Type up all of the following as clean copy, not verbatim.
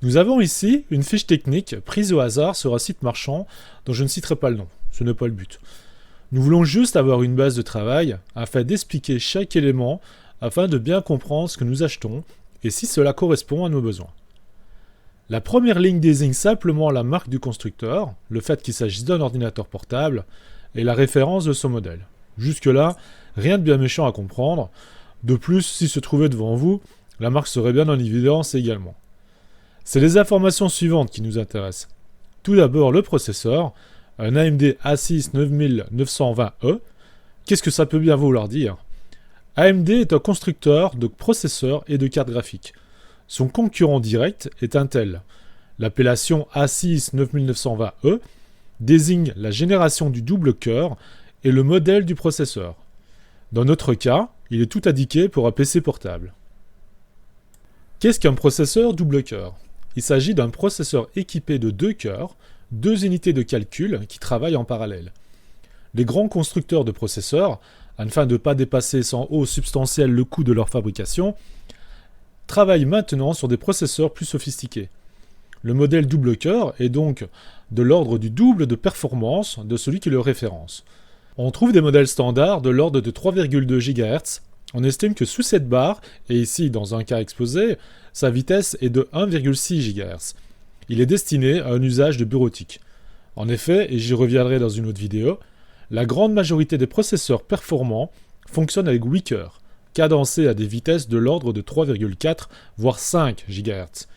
Nous avons ici une fiche technique prise au hasard sur un site marchand dont je ne citerai pas le nom, ce n'est pas le but. Nous voulons juste avoir une base de travail afin d'expliquer chaque élément afin de bien comprendre ce que nous achetons et si cela correspond à nos besoins. La première ligne désigne simplement la marque du constructeur, le fait qu'il s'agisse d'un ordinateur portable et la référence de son modèle. Jusque-là, rien de bien méchant à comprendre. De plus, s'il se trouvait devant vous, la marque serait bien en évidence également. C'est les informations suivantes qui nous intéressent. Tout d'abord, le processeur, un AMD A6 9920E. Qu'est-ce que ça peut bien vouloir dire ? AMD est un constructeur de processeurs et de cartes graphiques. Son concurrent direct est Intel. L'appellation A6 9920E désigne la génération du double cœur et le modèle du processeur. Dans notre cas, il est tout indiqué pour un PC portable. Qu'est-ce qu'un processeur double cœur ? Il s'agit d'un processeur équipé de 2 cœurs, 2 unités de calcul qui travaillent en parallèle. Les grands constructeurs de processeurs, afin de ne pas dépasser sans hausse substantielle le coût de leur fabrication, travaillent maintenant sur des processeurs plus sophistiqués. Le modèle double cœur est donc de l'ordre du double de performance de celui qui le référence. On trouve des modèles standards de l'ordre de 3,2 GHz. On estime que sous cette barre, et ici dans un cas exposé, sa vitesse est de 1,6 GHz. Il est destiné à un usage de bureautique. En effet, et j'y reviendrai dans une autre vidéo, la grande majorité des processeurs performants fonctionnent avec 8 cœurs, cadencés à des vitesses de l'ordre de 3,4 voire 5 GHz.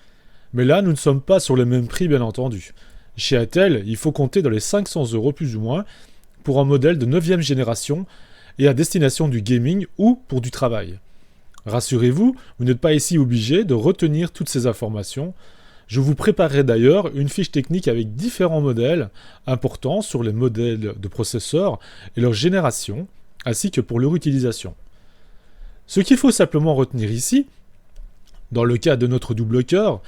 Mais là, nous ne sommes pas sur les mêmes prix bien entendu. Chez Intel, il faut compter dans les 500 € plus ou moins pour un modèle de 9e génération et à destination du gaming ou pour du travail. Rassurez-vous, vous n'êtes pas ici obligé de retenir toutes ces informations. Je vous préparerai d'ailleurs une fiche technique avec différents modèles importants sur les modèles de processeurs et leur génération, ainsi que pour leur utilisation. Ce qu'il faut simplement retenir ici, dans le cas de notre double cœur,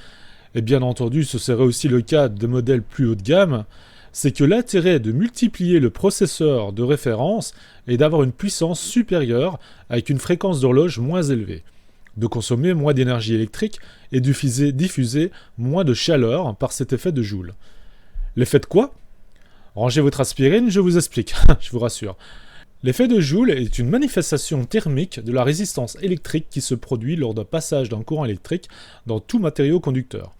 et bien entendu ce serait aussi le cas de modèles plus haut de gamme, c'est que l'intérêt de multiplier le processeur de référence est d'avoir une puissance supérieure avec une fréquence d'horloge moins élevée, de consommer moins d'énergie électrique et de diffuser moins de chaleur par cet effet de Joule. L'effet de quoi ? Rangez votre aspirine, je vous explique, je vous rassure. L'effet de Joule est une manifestation thermique de la résistance électrique qui se produit lors d'un passage d'un courant électrique dans tout matériau conducteur.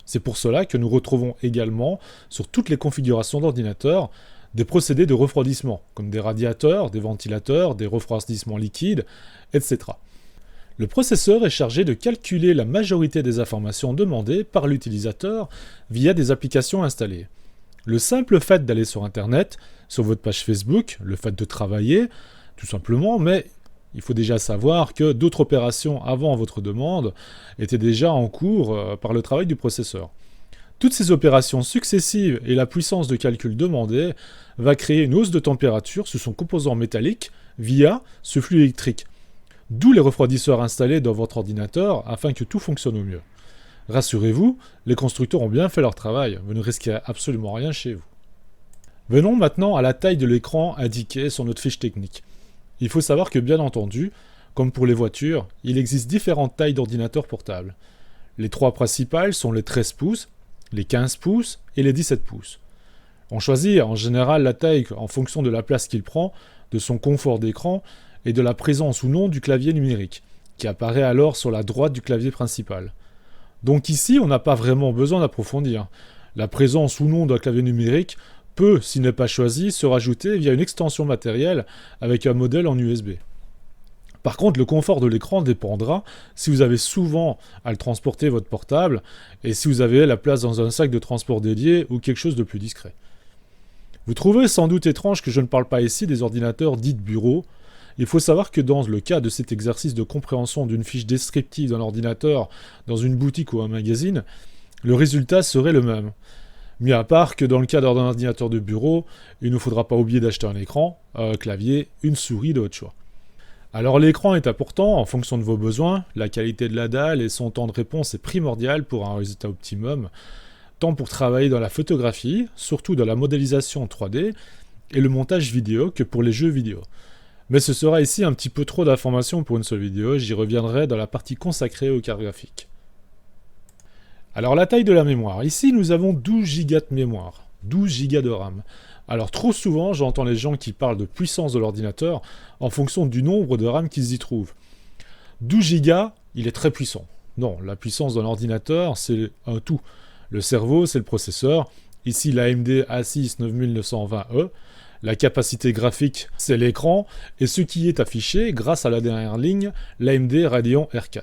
C'est pour cela que nous retrouvons également, sur toutes les configurations d'ordinateurs, des procédés de refroidissement, comme des radiateurs, des ventilateurs, des refroidissements liquides, etc. Le processeur est chargé de calculer la majorité des informations demandées par l'utilisateur via des applications installées. Le simple fait d'aller sur Internet, sur votre page Facebook, le fait de travailler, tout simplement, mais il faut déjà savoir que d'autres opérations avant votre demande étaient déjà en cours par le travail du processeur. Toutes ces opérations successives et la puissance de calcul demandée va créer une hausse de température sous son composant métallique via ce flux électrique. D'où les refroidisseurs installés dans votre ordinateur afin que tout fonctionne au mieux. Rassurez-vous, les constructeurs ont bien fait leur travail, vous ne risquez absolument rien chez vous. Venons maintenant à la taille de l'écran indiquée sur notre fiche technique. Il faut savoir que bien entendu, comme pour les voitures, il existe différentes tailles d'ordinateurs portables. Les 3 principales sont les 13 pouces, les 15 pouces et les 17 pouces. On choisit en général la taille en fonction de la place qu'il prend, de son confort d'écran et de la présence ou non du clavier numérique, qui apparaît alors sur la droite du clavier principal. Donc ici, on n'a pas vraiment besoin d'approfondir. La présence ou non d'un clavier numérique peut, s'il n'est pas choisi, se rajouter via une extension matérielle avec un modèle en USB. Par contre, le confort de l'écran dépendra si vous avez souvent à le transporter votre portable et si vous avez la place dans un sac de transport dédié ou quelque chose de plus discret. Vous trouverez sans doute étrange que je ne parle pas ici des ordinateurs dits de bureau. Il faut savoir que dans le cas de cet exercice de compréhension d'une fiche descriptive d'un ordinateur dans une boutique ou un magazine, le résultat serait le même. Mis à part que dans le cas d'un ordinateur de bureau, il ne faudra pas oublier d'acheter un écran, un clavier, une souris de votre choix. Alors l'écran est important en fonction de vos besoins, la qualité de la dalle et son temps de réponse est primordial pour un résultat optimum, tant pour travailler dans la photographie, surtout dans la modélisation 3D, et le montage vidéo que pour les jeux vidéo. Mais ce sera ici un petit peu trop d'informations pour une seule vidéo, j'y reviendrai dans la partie consacrée aux cartes graphiques. Alors la taille de la mémoire. Ici, nous avons 12 Go de mémoire, 12 Go de RAM. Alors trop souvent, j'entends les gens qui parlent de puissance de l'ordinateur en fonction du nombre de RAM qu'ils y trouvent. 12 Go, il est très puissant. Non, la puissance d'un ordinateur, c'est un tout. Le cerveau, c'est le processeur. Ici, l'AMD A6 9920E. La capacité graphique, c'est l'écran. Et ce qui est affiché, grâce à la dernière ligne, l'AMD Radeon R4.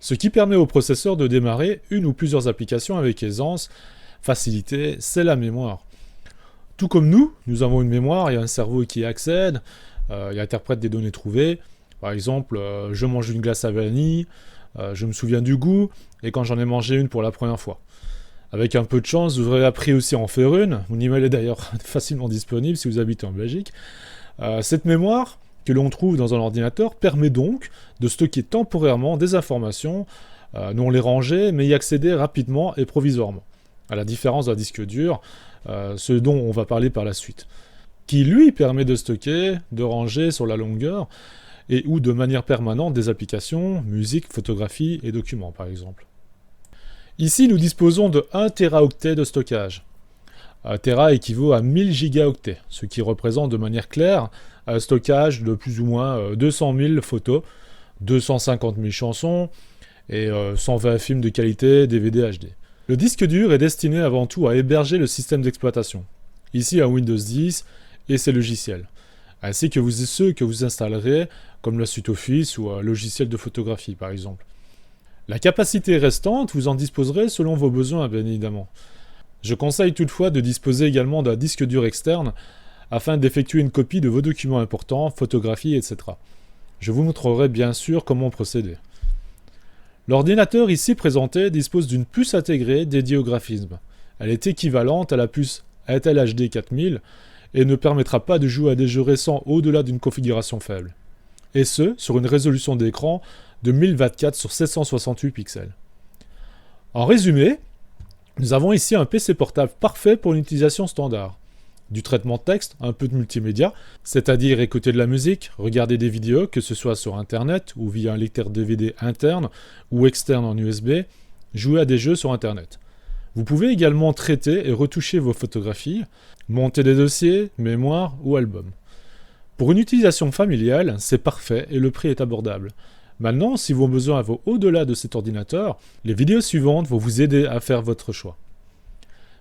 Ce qui permet au processeur de démarrer une ou plusieurs applications avec aisance. Facilité, c'est la mémoire. Tout comme nous avons une mémoire et un cerveau qui y accède, il interprète des données trouvées. Par exemple, je mange une glace à vanille, je me souviens du goût, et quand j'en ai mangé une pour la première fois. Avec un peu de chance, vous aurez appris aussi à en faire une. Mon email est d'ailleurs facilement disponible si vous habitez en Belgique. Cette mémoire que l'on trouve dans un ordinateur permet donc de stocker temporairement des informations, non les ranger, mais y accéder rapidement et provisoirement. À la différence d'un disque dur, ce dont on va parler par la suite, qui lui permet de stocker, de ranger sur la longueur, et ou de manière permanente des applications, musique, photographie et documents par exemple. Ici, nous disposons de 1 Teraoctet de stockage. 1 Tera équivaut à 1000 gigaoctets, ce qui représente de manière claire un stockage de plus ou moins 200 000 photos, 250 000 chansons et 120 films de qualité DVD HD. Le disque dur est destiné avant tout à héberger le système d'exploitation, ici un Windows 10 et ses logiciels, ainsi que ceux que vous installerez, comme la suite Office ou un logiciel de photographie par exemple. La capacité restante, vous en disposerez selon vos besoins, bien évidemment. Je conseille toutefois de disposer également d'un disque dur externe afin d'effectuer une copie de vos documents importants, photographies, etc. Je vous montrerai bien sûr comment procéder. L'ordinateur ici présenté dispose d'une puce intégrée dédiée au graphisme. Elle est équivalente à la puce Intel HD 4000 et ne permettra pas de jouer à des jeux récents au-delà d'une configuration faible. Et ce, sur une résolution d'écran de 1024 sur 768 pixels. En résumé, nous avons ici un PC portable parfait pour une utilisation standard. Du traitement de texte, un peu de multimédia, c'est-à-dire écouter de la musique, regarder des vidéos, que ce soit sur Internet ou via un lecteur DVD interne ou externe en USB, jouer à des jeux sur Internet. Vous pouvez également traiter et retoucher vos photographies, monter des dossiers, mémoires ou albums. Pour une utilisation familiale, c'est parfait et le prix est abordable. Maintenant, si vos besoins vont au-delà de cet ordinateur, les vidéos suivantes vont vous aider à faire votre choix.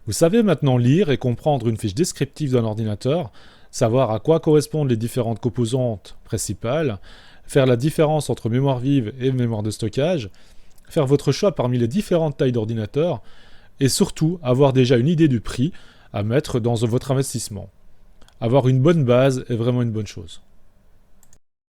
Vous savez maintenant lire et comprendre une fiche descriptive d'un ordinateur, savoir à quoi correspondent les différentes composantes principales, faire la différence entre mémoire vive et mémoire de stockage, faire votre choix parmi les différentes tailles d'ordinateur, et surtout avoir déjà une idée du prix à mettre dans votre investissement. Avoir une bonne base est vraiment une bonne chose.